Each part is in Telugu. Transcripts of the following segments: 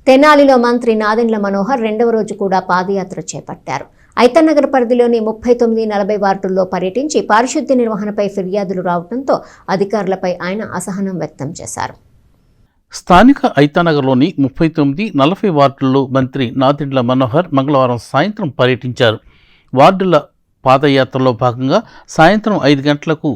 తెనాలిలో మంత్రి నాదెండ్ల మనోహర్ రెండవ రోజు కూడా పాదయాత్ర చేపట్టారు. ఐతన్నగర్ పరిధిలోని 39-40 వార్డుల్లో పర్యటించి పారిశుద్ధ్య నిర్వహణపై ఫిర్యాదులు రావడంతో అధికారులపై ఆయన అసహనం వ్యక్తం చేశారు. స్థానిక ఐతన్నగర్లోని 39-40 వార్డుల్లో మంత్రి నాదెండ్ల మనోహర్ మంగళవారం సాయంత్రం పర్యటించారు. వార్డుల పాదయాత్రలో భాగంగా సాయంత్రం 5 గంటలకు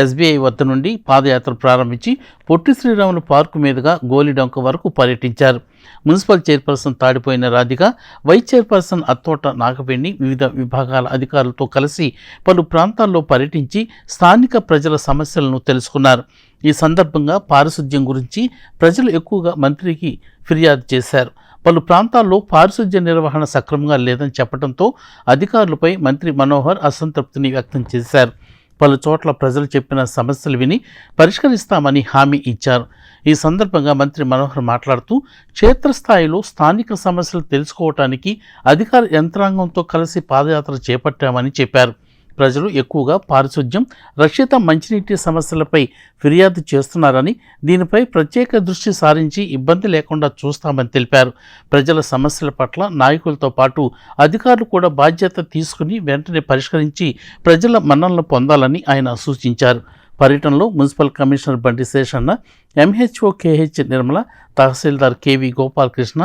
ఎస్బీఐ వద్ద నుండి పాదయాత్ర ప్రారంభించి పొట్టి శ్రీరాములు పార్కు మీదుగా గోలిడొంక వరకు పర్యటించారు. Municipal chairperson తాడిపోయిన Radhika, vice chairperson Attota Nagaveni వివిధ విభాగాల అధికారులతో కలిసి పలు ప్రాంతాల్లో పర్యటించి స్థానిక ప్రజల సమస్యలను తెలుసుకున్నారు. ఈ సందర్భంగా పారిశుద్ధ్యం గురించి ప్రజలు ఎక్కువగా మంత్రికి ఫిర్యాదు చేశారు. పలు ప్రాంతాల్లో పారిశుద్ధ్య నిర్వహణ సక్రమంగా లేదని చెప్పడంతో అధికారులపై మంత్రి మనోహర్ అసంతృప్తిని వ్యక్తం చేశారు. పలు చోట్ల ప్రజలు చెప్పిన సమస్యలు విని పరిష్కరిస్తామని హామీ ఇచ్చారు. ఈ సందర్భంగా మంత్రి మనోహర్ మాట్లాడుతూ క్షేత్రస్థాయిలో స్థానిక సమస్యలు తెలుసుకోవటానికి అధికార యంత్రాంగంతో కలిసి పాదయాత్ర చేపట్టామని చెప్పారు. ప్రజలు ఎక్కువగా పారిశుద్ధ్యం, రక్షిత మంచినీటి సమస్యలపై ఫిర్యాదు చేస్తున్నారని, దీనిపై ప్రత్యేక దృష్టి సారించి ఇబ్బంది లేకుండా చూస్తామని తెలిపారు. ప్రజల సమస్యల పట్ల నాయకులతో పాటు అధికారులు కూడా బాధ్యత తీసుకుని వెంటనే పరిష్కరించి ప్రజల మన్ననలు పొందాలని ఆయన సూచించారు. పర్యటనలో municipal commissioner Bandi Seshanna, MHO K H Nirmala, తహసీల్దార్ K V Gopalakrishna,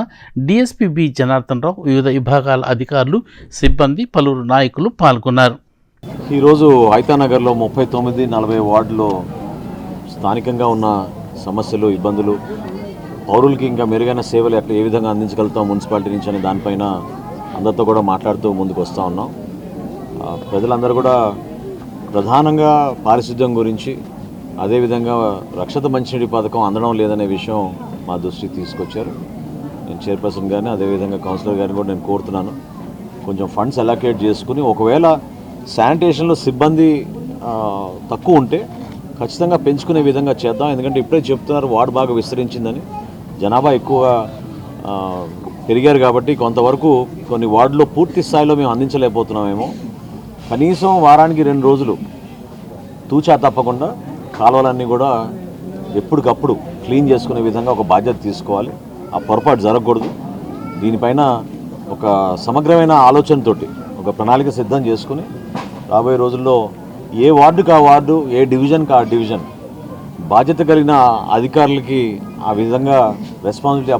DSP B Janardhan Rao, వివిధ విభాగాల అధికారులు, సిబ్బంది, పలువురు నాయకులు పాల్గొన్నారు. ఈరోజు ఐతానగర్లో 39-40 వార్డులో స్థానికంగా ఉన్న సమస్యలు, ఇబ్బందులు, పౌరులకి ఇంకా మెరుగైన సేవలు ఏ విధంగా అందించగలుగుతాం మున్సిపాలిటీ నుంచి అనే దానిపైన అందరితో కూడా మాట్లాడుతూ ముందుకు వస్తూ ఉన్నాం. ప్రజలందరూ కూడా ప్రధానంగా పారిశుద్ధ్యం గురించి, అదేవిధంగా రక్షిత మంచినీటి పథకం అందడం లేదనే విషయం మా దృష్టికి తీసుకొచ్చారు. నేను చైర్పర్సన్ గారిని, అదేవిధంగా కౌన్సిలర్ గారిని కూడా నేను కోరుతున్నాను, కొంచెం ఫండ్స్ అలొకేట్ చేసుకుని ఒకవేళ శానిటేషన్లో సిబ్బంది తక్కువ ఉంటే ఖచ్చితంగా పెంచుకునే విధంగా చేద్దాం. ఎందుకంటే ఇప్పుడే చెప్తున్నారు వార్డు బాగా విస్తరించిందని, జనాభా ఎక్కువగా పెరిగారు కాబట్టి కొంతవరకు కొన్ని వార్డులో పూర్తి స్థాయిలో మేము అందించలేకపోతున్నామేమో. కనీసం వారానికి 2 రోజులు తూచా తప్పకుండా కాలువలన్నీ కూడా ఎప్పటికప్పుడు క్లీన్ చేసుకునే విధంగా ఒక బాధ్యత తీసుకోవాలి. ఆ పొరపాటు జరగకూడదు. దీనిపైన ఒక సమగ్రమైన ఆలోచనతోటి ఒక ప్రణాళిక సిద్ధం చేసుకుని రాబోయే రోజుల్లో ఏ వార్డుకి ఆ వార్డు, ఏ డివిజన్కి ఆ డివిజన్ బాధ్యత కలిగిన అధికారులకి ఆ విధంగా రెస్పాన్సిబిలిటీ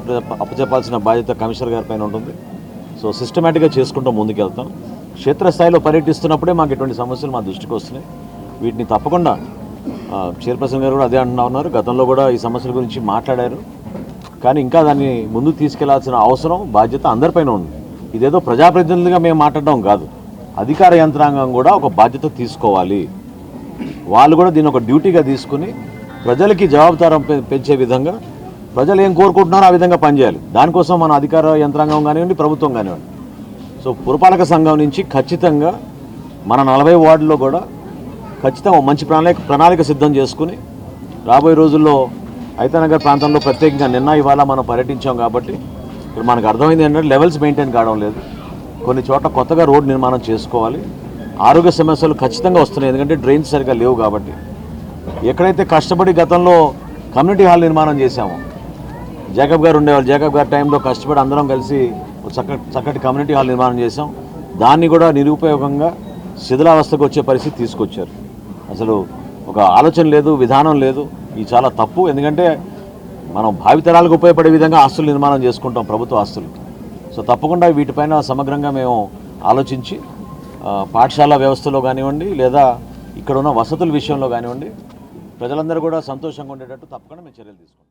అప్పచెప్పాల్సిన బాధ్యత కమిషనర్ గారి పైన ఉంటుంది. సో సిస్టమేటిక్గా చేసుకుంటూ ముందుకెళ్తాం. క్షేత్రస్థాయిలో పర్యటిస్తున్నప్పుడే మాకు ఎటువంటి సమస్యలు మా దృష్టికి వస్తున్నాయి. వీటిని తప్పకుండా చైర్పర్సన్ గారు కూడా అదే అంటున్నారు. గతంలో కూడా ఈ సమస్యల గురించి మాట్లాడారు. కానీ ఇంకా దాన్ని ముందుకు తీసుకెళ్లాల్సిన అవసరం, బాధ్యత అందరిపైన ఉంది. ఇదేదో ప్రజాప్రతినిధులుగా మేము మాట్లాడడం కాదు, అధికార యంత్రాంగం కూడా ఒక బాధ్యత తీసుకోవాలి. వాళ్ళు కూడా దీన్ని ఒక డ్యూటీగా తీసుకుని ప్రజలకి జవాబుదారం పెంచే విధంగా, ప్రజలు ఏం కోరుకుంటున్నారో ఆ విధంగా పనిచేయాలి. దానికోసం మన అధికార యంత్రాంగం కానివ్వండి, ప్రభుత్వం కానివ్వండి. సో పురపాలక సంఘం నుంచి ఖచ్చితంగా మన 40 వార్డుల్లో కూడా ఖచ్చితంగా మంచి ప్రణాళిక సిద్ధం చేసుకుని రాబోయే రోజుల్లో ఐతానగర్ ప్రాంతంలో ప్రత్యేకంగా నిన్న ఇవాళ మనం పర్యటించాం కాబట్టి ఇక్కడ మనకు అర్థమైంది ఏంటంటే లెవెల్స్ మెయింటైన్ కావడం లేదు. కొన్ని చోట్ల కొత్తగా రోడ్ నిర్మాణం చేసుకోవాలి. ఆరోగ్య సమస్యలు ఖచ్చితంగా వస్తున్నాయి, ఎందుకంటే డ్రైన్స్ సరిగ్గా లేవు కాబట్టి. ఎక్కడైతే కష్టపడి గతంలో కమ్యూనిటీ హాల్ నిర్మాణం చేశామో, జాకబ్ గారు ఉండేవాళ్ళు, జాకబ్ గారి టైంలో కష్టపడి అందరం కలిసి చక్కటి కమ్యూనిటీ హాల్ నిర్మాణం చేశాం. దాన్ని కూడా నిరుపయోగంగా శిథిలావస్థకు వచ్చే పరిస్థితి తీసుకొచ్చారు. అసలు ఒక ఆలోచన లేదు, విధానం లేదు. ఇది చాలా తప్పు. ఎందుకంటే మనం భావితరాలకు ఉపయోగపడే విధంగా ఆస్తులు నిర్మాణం చేసుకుంటాం, ప్రభుత్వ ఆస్తులు. సో తప్పకుండా వీటిపైన సమగ్రంగా మేము ఆలోచించి పాఠశాల వ్యవస్థలో కానివ్వండి, లేదా ఇక్కడ ఉన్న వసతుల విషయంలో కానివ్వండి, ప్రజలందరూ కూడా సంతోషంగా ఉండేటట్టు తప్పకుండా మేము చర్యలు తీసుకుంటాం.